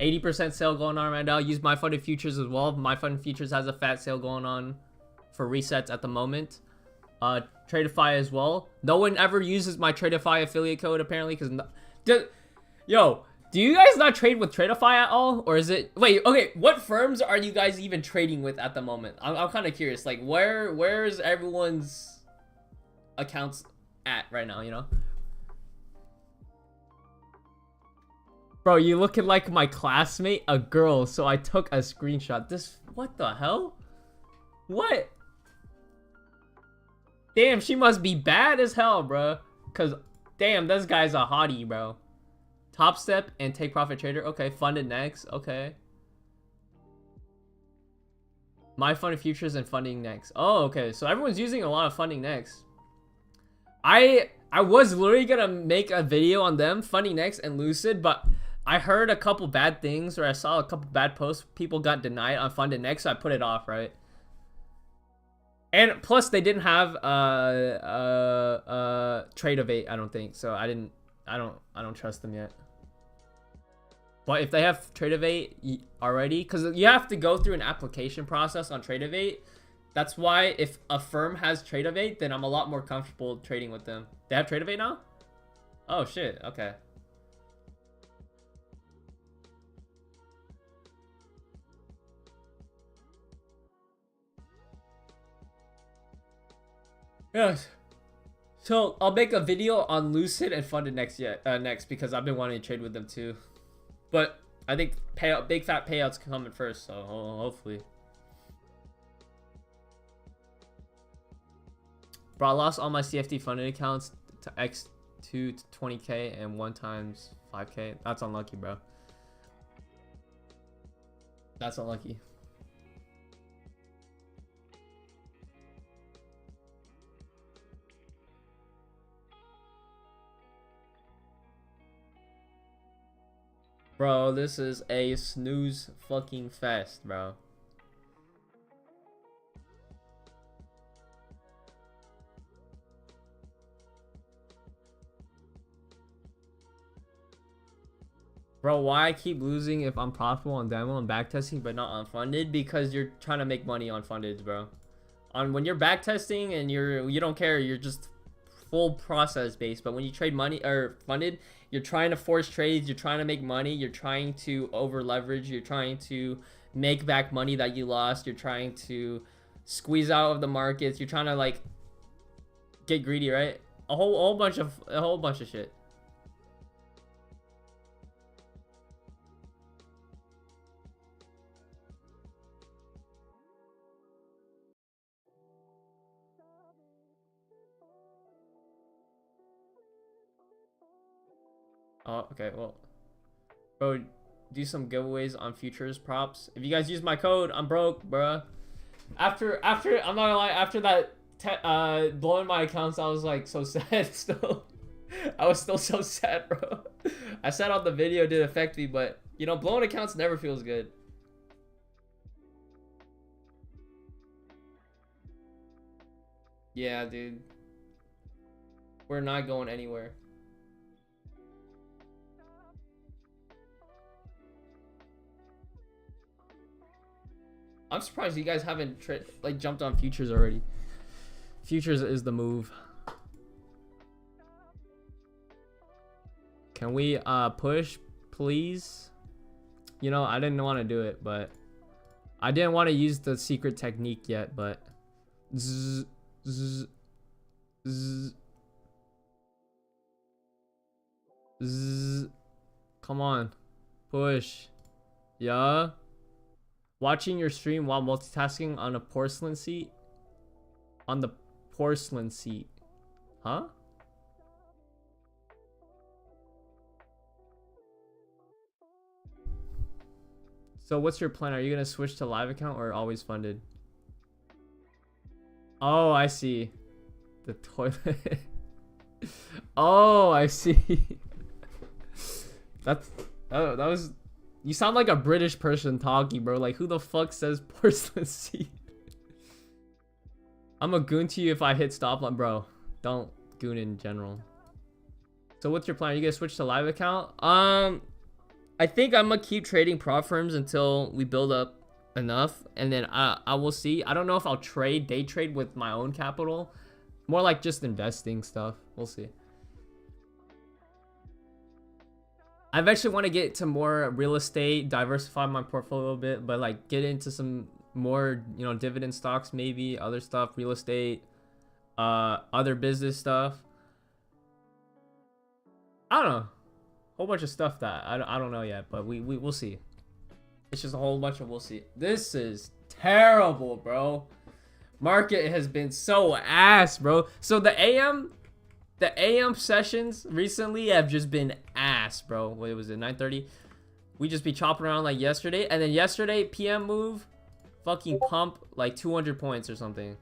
80% sale going on right now. Use my funded futures as well. My funded futures has a fat sale going on for resets at the moment. Tradeify as well. No one ever uses my Tradeify affiliate code apparently because yo, do you guys not trade with Tradeify at all? Or is it... Wait, okay, what firms are you guys even trading with at the moment? I'm kind of curious. Like, where's everyone's accounts at right now, you know? Bro, you looking like my classmate, a girl, so I took a screenshot. This... What the hell? What? Damn, she must be bad as hell, bro. Because, damn, this guy's a hottie, bro. Top Step and TakeProfitTrader. Okay, funded next. Okay. My funded futures and funding next. Oh, okay. So everyone's using a lot of funding next. I was literally gonna make a video on them, funding next and Lucid, but I heard a couple bad things, or I saw a couple bad posts. People got denied on funded next, so I put it off, right? And plus, they didn't have trade of 8, I don't think. So I don't trust them yet. But if they have trade of 8 already, because you have to go through an application process on trade of 8. That's why if a firm has trade of 8, then I'm a lot more comfortable trading with them. They have trade of 8 now? Oh shit. Okay. Yes. So I'll make a video on Lucid and Funded next because I've been wanting to trade with them too. But I think big fat payouts coming first, so hopefully. Bro, I lost all my CFD funded accounts to X2 to 20k and 1 times 5k. That's unlucky, bro. That's unlucky. Bro, this is a snooze fucking fest, bro. Bro, why I keep losing if I'm profitable on demo and backtesting but not on funded? Because you're trying to make money on funded, bro. When you're backtesting and you don't care, you're just full process based. But when you trade money or funded, you're trying to force trades, you're trying to make money, you're trying to over leverage, you're trying to make back money that you lost, you're trying to squeeze out of the markets, you're trying to like get greedy, right? A whole bunch of shit. Oh, okay, well, bro, do some giveaways on futures props. If you guys use my code, I'm broke, bruh. After I'm not gonna lie, after that blowing my accounts, I was like so sad still. I was still so sad, bro. I said on the video it did affect me, but you know, blowing accounts never feels good. Yeah, dude. We're not going anywhere. I'm surprised you guys haven't jumped on futures already. Futures is the move. Can we push, please? You know, I didn't want to do it, but I didn't want to use the secret technique yet, but zzz, zzz, zzz, zzz. Come on, push. Yeah. Watching your stream while multitasking on a porcelain seat. On the porcelain seat. Huh? So what's your plan? Are you gonna switch to live account or always funded? Oh, I see. The toilet. Oh, I see. That was... You sound like a British person talking, bro. Like, who the fuck says porcelain seat? I'm a goon to you if I hit stop line, bro. Don't goon in general. So what's your plan? Are you gonna switch to live account? I think I'm gonna keep trading prop firms until we build up enough, and then I will see. I don't know if I'll day trade with my own capital. More like just investing stuff. We'll see. I eventually want to get to more real estate, diversify my portfolio a little bit, but like get into some more, you know, dividend stocks, maybe other stuff, real estate, other business stuff. I don't know, whole bunch of stuff that I don't know yet, but we'll see. It's just a whole bunch of we'll see. This is terrible, bro. Market has been so ass, bro. So the AM sessions recently have just been ass, bro. What was it, 9:30? We just be chopping around like yesterday, and then yesterday PM move, fucking pump like 200 points or something.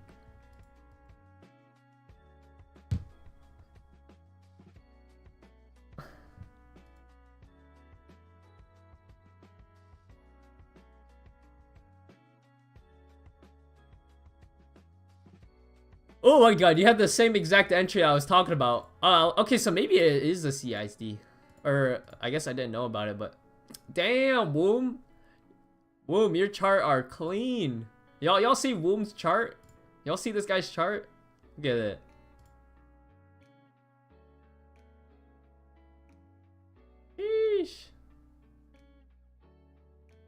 Oh my god, you have the same exact entry I was talking about. Okay, so maybe it is a CISD. Or, I guess I didn't know about it, but... Damn, Woom. Woom, your chart are clean. Y'all see Woom's chart? Y'all see this guy's chart? Look at it.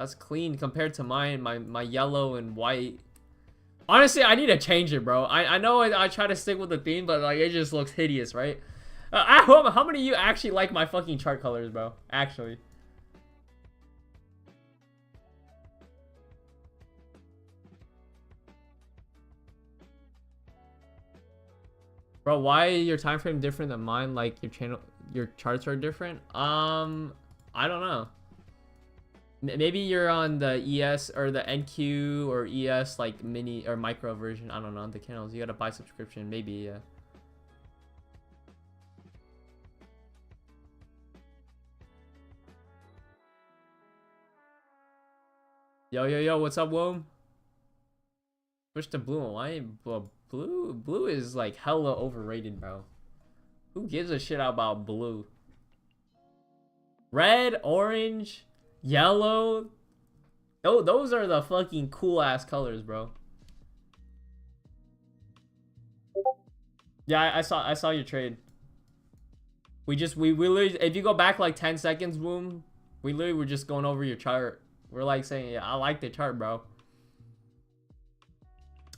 That's clean compared to mine. My yellow and white. Honestly, I need to change it, bro. I know I try to stick with the theme, but like it just looks hideous, right? How many of you actually like my fucking chart colors, bro? Actually. Bro, why your time frame different than mine? Like your charts are different? I don't know. Maybe you're on the ES or the NQ or ES like mini or micro version. I don't know. The channels. You gotta buy subscription. Maybe, yeah. Yo, what's up, Womb? Switch to blue. Why? Blue is like hella overrated, bro. Who gives a shit about blue? Red, orange, yellow. Oh, those are the fucking cool ass colors, bro. Yeah, I saw your trade. We literally, if you go back like 10 seconds, boom, we literally were just going over your chart. We're like saying, yeah, I like the chart, bro.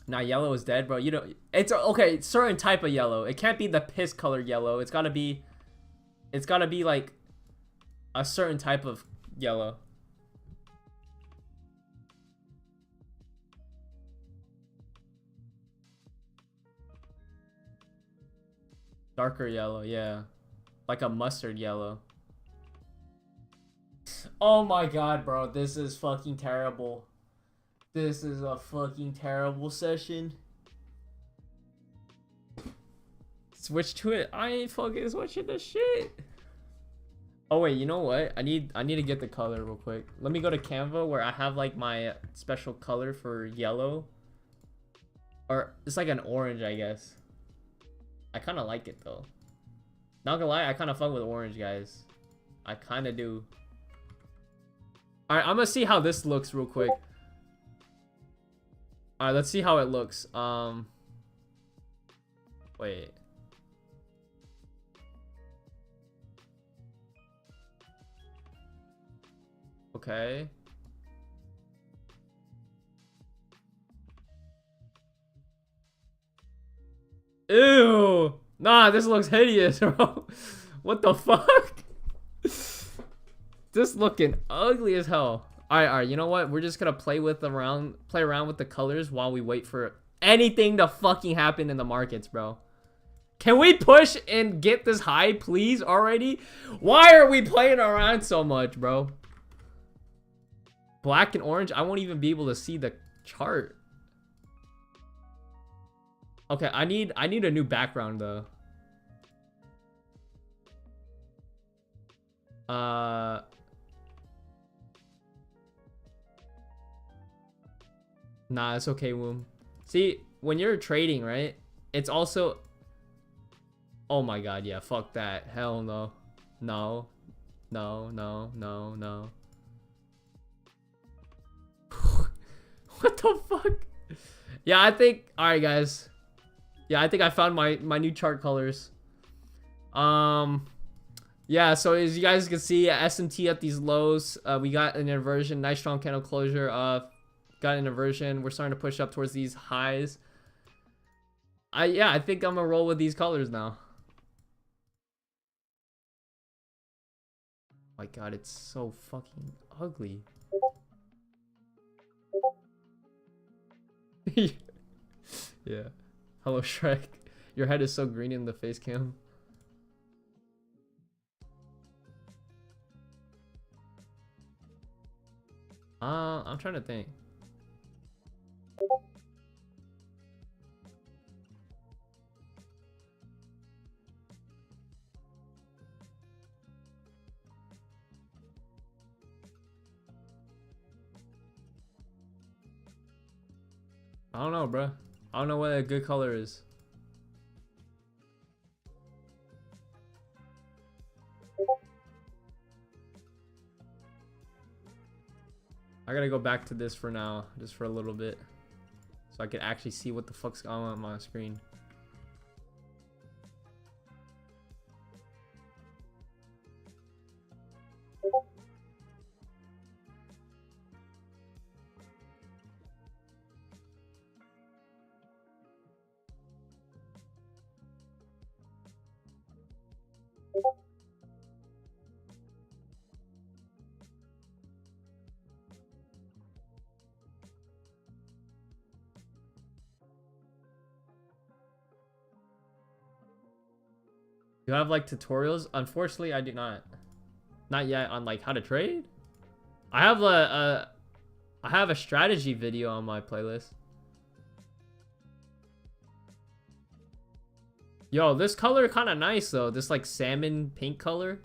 Now yellow is dead, bro. You know, it's okay. Certain type of yellow. It can't be the piss colored yellow. It's gotta be like a certain type of yellow. Darker yellow, yeah. Like a mustard yellow. Oh my god, bro. This is fucking terrible. This is a fucking terrible session. Switch to it. I ain't fucking switching the shit. Oh wait, you know what? I need to get the color real quick. Let me go to Canva where I have like my special color for yellow. Or it's like an orange, I guess. I kind of like it though. Not gonna lie, I kind of fuck with orange, guys. I kind of do. All right, I'm gonna see how this looks real quick. All right, let's see how it looks. Wait. Okay. Ew. Nah, this looks hideous, bro. What the fuck? This looking ugly as hell. All right. You know what? We're just gonna play around with the colors while we wait for anything to fucking happen in the markets, bro. Can we push and get this high, please, already? Why are we playing around so much, bro? Black and orange. I won't even be able to see the chart. Okay, I need a new background though. Nah, it's okay, Womb. See, when you're trading, right? It's also... Oh my god, yeah, fuck that. Hell no. No. No. What the fuck? Yeah, I think... Alright, guys. Yeah, I think I found my new chart colors. Yeah, so as you guys can see, SMT at these lows, we got an inversion, nice strong candle closure, got an inversion. We're starting to push up towards these highs. Yeah, I think I'm gonna roll with these colors now. Oh my god, it's so fucking ugly. Yeah. Hello, Shrek. Your head is so green in the face cam. I'm trying to think. I don't know, bro. I don't know what a good color is. I gotta go back to this for now, just for a little bit, so I can actually see what the fuck's going on my screen. You have like tutorials? Unfortunately, I do not. Not yet on like how to trade. I have a strategy video on my playlist. Yo, this color kind of nice though. This like salmon pink color.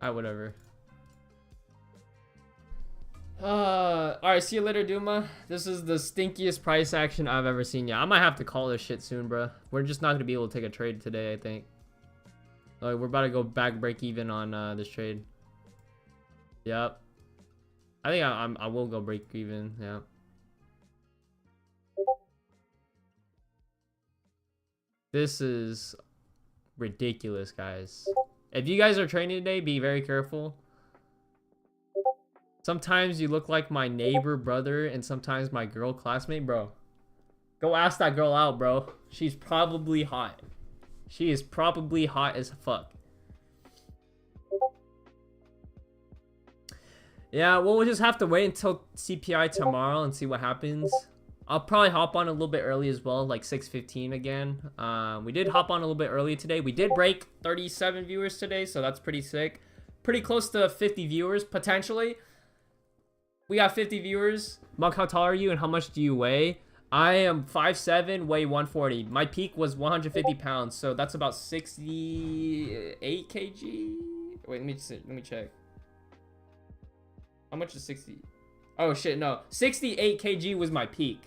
Alright, whatever. Alright, see you later, Duma. This is the stinkiest price action I've ever seen. Yeah, I might have to call this shit soon, bro. We're just not gonna be able to take a trade today, I think. Like, we're about to go back break even on this trade. Yep. I think I will go break even, yeah. This is ridiculous, guys. If you guys are training today, be very careful. Sometimes you look like my neighbor brother and sometimes my girl classmate, bro. Go ask that girl out, bro. She's probably hot. She is probably hot as fuck. Yeah, well, we'll just have to wait until CPI tomorrow and see what happens. I'll probably hop on a little bit early as well, like 6:15 again. We did hop on a little bit early today. We did break 37 viewers today, so that's pretty sick. Pretty close to 50 viewers, potentially. We got 50 viewers. Mug, how tall are you and how much do you weigh? I am 5'7", weigh 140. My peak was 150 pounds, so that's about 68 kg. Wait, let me check. How much is 60? Oh shit, no. 68 kg was my peak.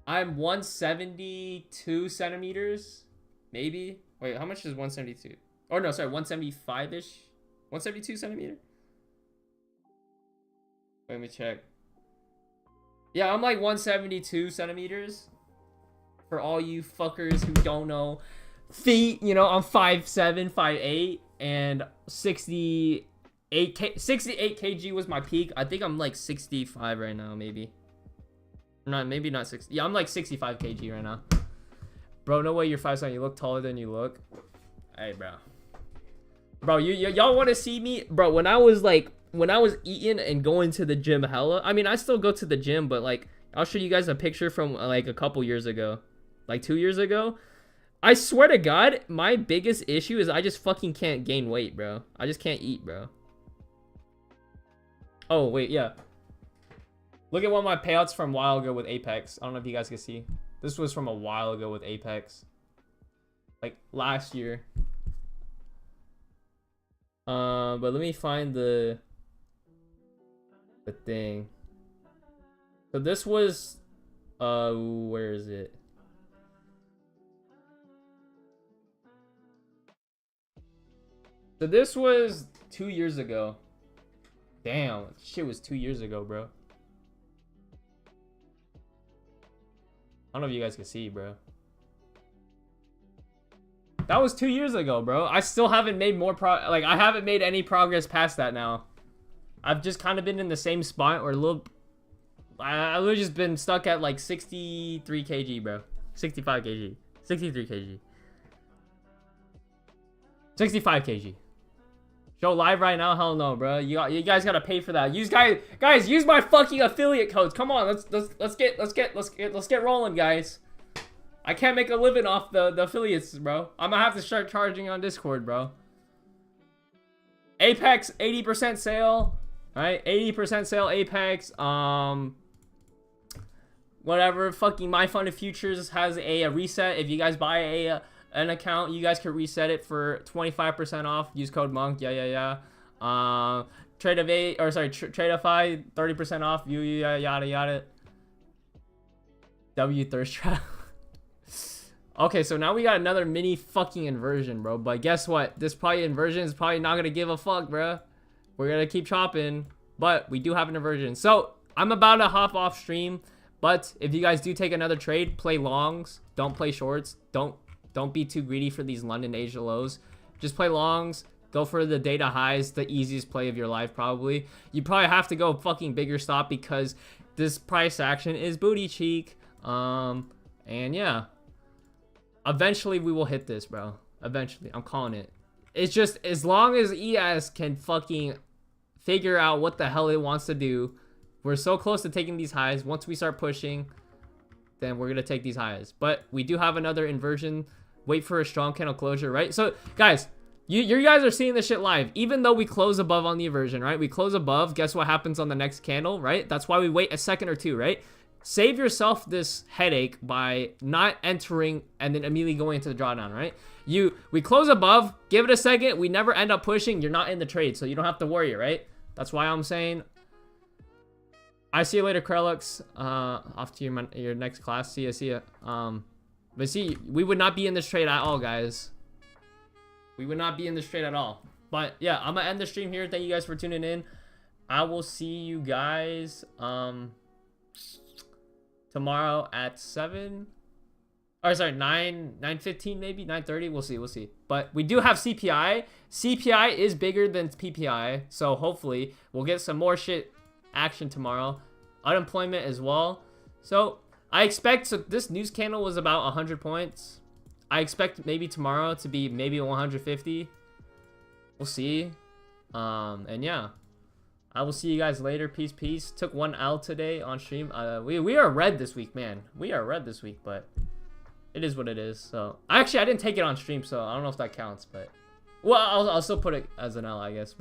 I'm 172 centimeters, maybe. Wait, how much is 172? Oh no, sorry, 175-ish. 172 centimeter? Wait, let me check. Yeah, I'm like 172 centimeters. For all you fuckers who don't know feet, you know, I'm 5'7", 5'8", and 68 kg was my peak. I think I'm like 65 right now, maybe. Maybe not 60. Yeah, I'm like 65 kg right now. Bro, no way you're 5'7". You look taller than you look. Hey, bro. Bro, y'all want to see me? Bro, when I was eating and going to the gym hella. I mean, I still go to the gym, but like, I'll show you guys a picture from like a couple years ago. Like 2 years ago. I swear to God, my biggest issue is I just fucking can't gain weight, bro. I just can't eat, bro. Oh, wait, yeah. Look at one of my payouts from a while ago with Apex. I don't know if you guys can see. This was from a while ago with Apex. Like, last year. But let me find the thing. So this was... where is it? So this was 2 years ago. Damn, shit was 2 years ago, bro. I don't know if you guys can see, bro. That was 2 years ago, bro. I still haven't made I haven't made any progress past that now. I've just kind of been in the same spot or a little... I've just been stuck at like 63 kg, bro. 65 kg. 63 kg. 65 kg. Show live right now? Hell no, bro. You guys gotta pay for that. Guys, use my fucking affiliate codes. Come on, let's get rolling, guys. I can't make a living off the affiliates, bro. I'm gonna have to start charging on Discord, bro. Apex 80% sale, right? 80% sale Apex. Whatever. Fucking My Fun of Futures has a reset. If you guys buy an account, you guys can reset it for 25% off. Use code monk. Yeah. Tradeify 30% off. Yada. W thirst trap. Okay, so now we got another mini fucking inversion, bro. But guess what? This inversion is probably not gonna give a fuck, bro. We're gonna keep chopping, but we do have an inversion. So I'm about to hop off stream, but if you guys do take another trade, play longs. Don't play shorts. Don't be too greedy for these London Asia lows. Just play longs. Go for the data highs, the easiest play of your life probably. You probably have to go fucking bigger stop because this price action is booty cheek. And yeah, eventually we will hit this, bro. Eventually, I'm calling it. It's just as long as ES can fucking figure out what the hell it wants to do. We're so close to taking these highs. Once we start pushing, then we're gonna take these highs. But we do have another inversion. Wait for a strong candle closure, right? So guys, you guys are seeing this shit live. Even though we close above on the inversion, right? We close above, guess what happens on the next candle, right? That's why we wait a second or two, right? Save yourself this headache by not entering and then immediately going into the drawdown, right? We close above, give it a second, we never end up pushing, you're not in the trade, so you don't have to worry, right? That's why I'm saying I see you later, Krelux. Off to your next class. See ya. But see, we would not be in this trade at all, guys. We would not be in this trade at all. But yeah, I'm gonna end the stream here. Thank you guys for tuning in. I will see you guys tomorrow at 7. Or sorry, 9:15 maybe 9:30. We'll see. But we do have CPI. CPI is bigger than PPI, so hopefully we'll get some more shit action tomorrow. Unemployment as well. So I expect, so this news candle was about 100 points. I expect maybe tomorrow to be maybe 150. We'll see. And yeah, I will see you guys later. Peace. Took 1 L today on stream. We are red this week, man. We are red this week, but it is what it is. So actually I didn't take it on stream, so I don't know if that counts, but well, I'll still put it as an L, I guess. But